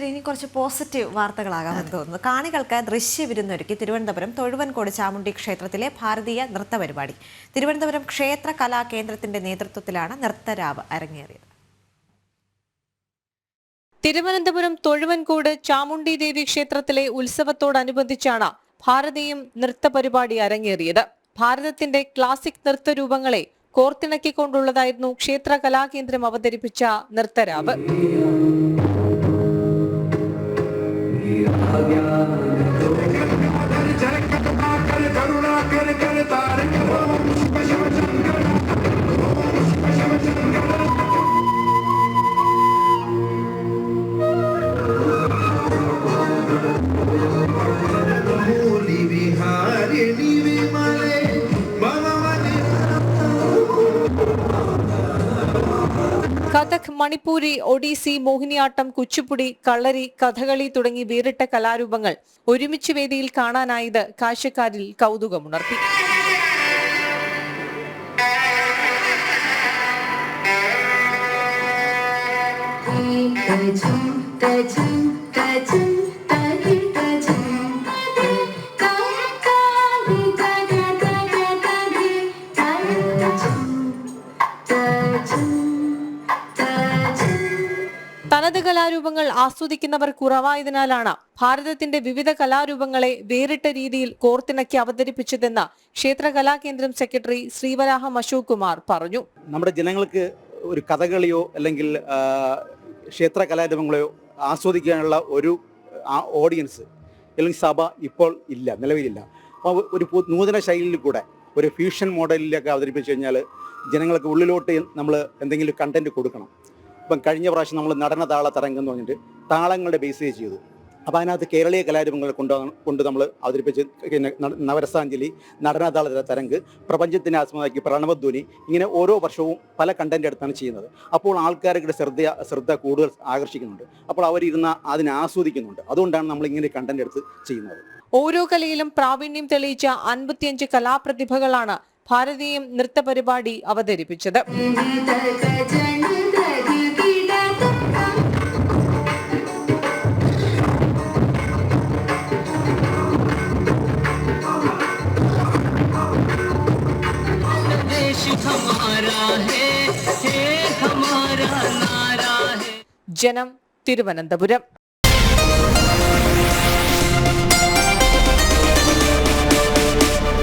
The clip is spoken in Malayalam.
ഇനി കുറച്ച് പോസിറ്റീവ് വാർത്തകളാകാമെന്ന് തോന്നുന്നു. കാണികൾക്ക് ദൃശ്യവിരുന്നൊരുക്കി തിരുവനന്തപുരം തൊഴുവൻകോട് ചാമുണ്ഡി ക്ഷേത്രത്തിലെ ഭാരതീയ നൃത്ത പരിപാടി. തിരുവനന്തപുരം ക്ഷേത്ര കലാ കേന്ദ്രത്തിന്റെ നേതൃത്വത്തിലാണ് നൃത്തരാവ് അരങ്ങേറിയത്. തിരുവനന്തപുരം തൊഴുവൻകോട് ചാമുണ്ഡി ദേവി ക്ഷേത്രത്തിലെ ഉത്സവത്തോടനുബന്ധിച്ചാണ് ഭാരതീയം നൃത്ത പരിപാടി അരങ്ങേറിയത്. ഭാരതത്തിന്റെ ക്ലാസിക് നൃത്തരൂപങ്ങളെ കോർത്തിണക്കിക്കൊണ്ടുള്ളതായിരുന്നു ക്ഷേത്ര കലാകേന്ദ്രം അവതരിപ്പിച്ച നൃത്തരാവ്. കഥക്, മണിപ്പൂരി, ഒഡീസി, മോഹിനിയാട്ടം, കുച്ചിപ്പുടി, കളരി, കഥകളി തുടങ്ങി വേറിട്ട കലാരൂപങ്ങൾ ഒരുമിച്ച് വേദിയിൽ കാണാനായത് കാഴ്ചക്കാരിൽ കൗതുകമുണർത്തി. തനത് കലാരൂപങ്ങൾ ആസ്വദിക്കുന്നവർ കുറവായതിനാലാണ് ഭാരതത്തിന്റെ വിവിധ കലാരൂപങ്ങളെ വേറിട്ട രീതിയിൽ കോർത്തിണക്കി അവതരിപ്പിച്ചതെന്ന് ക്ഷേത്ര കലാകേന്ദ്രം സെക്രട്ടറി ശ്രീവരാഹം അശോക് കുമാർ പറഞ്ഞു. നമ്മുടെ ജനങ്ങൾക്ക് ഒരു കഥകളിയോ അല്ലെങ്കിൽ ക്ഷേത്ര കലാരൂപങ്ങളെയോ ആസ്വദിക്കാനുള്ള ഒരു ഓഡിയൻസ് അല്ലെങ്കിൽ സഭ ഇപ്പോൾ ഇല്ല, നിലവിലില്ല. അപ്പോൾ ഒരു നൂതന ശൈലിയിൽ കൂടെ ഒരു ഫ്യൂഷൻ മോഡലിലൊക്കെ അവതരിപ്പിച്ചു കഴിഞ്ഞാൽ ജനങ്ങൾക്ക് ഉള്ളിലോട്ട് നമ്മൾ എന്തെങ്കിലും കണ്ടന്റ് കൊടുക്കണം. ഇപ്പം കഴിഞ്ഞ പ്രാവശ്യം നമ്മൾ നടന താള തരംഗം എന്ന് പറഞ്ഞിട്ട് താളങ്ങളുടെ ബേസ് ചെയ്തു. അപ്പോൾ അതിനകത്ത് കേരളീയ കലാരൂപങ്ങൾ കൊണ്ട് നമ്മൾ അവതരിപ്പിച്ച് നവരസാഞ്ജലി, നടനതാള തരംഗ്, പ്രപഞ്ചത്തിനെ ആസ്പദമാക്കി പ്രണവധ്വനി, ഇങ്ങനെ ഓരോ വർഷവും പല കണ്ടന്റ് എടുത്താണ് ചെയ്യുന്നത്. അപ്പോൾ ആൾക്കാരുടെ ശ്രദ്ധ കൂടുതൽ ആകർഷിക്കുന്നുണ്ട്. അപ്പോൾ അവരിരുന്ന് അതിനെ ആസ്വദിക്കുന്നുണ്ട്. അതുകൊണ്ടാണ് നമ്മൾ ഇങ്ങനെ കണ്ടന്റ് എടുത്ത് ചെയ്യുന്നത്. ഓരോ കലയിലും പ്രാവീണ്യം തെളിയിച്ച 55 കലാപ്രതിഭകളാണ് ഭാരതീയം നൃത്ത പരിപാടി അവതരിപ്പിച്ചത്. ജനം, തിരുവനന്തപുരം.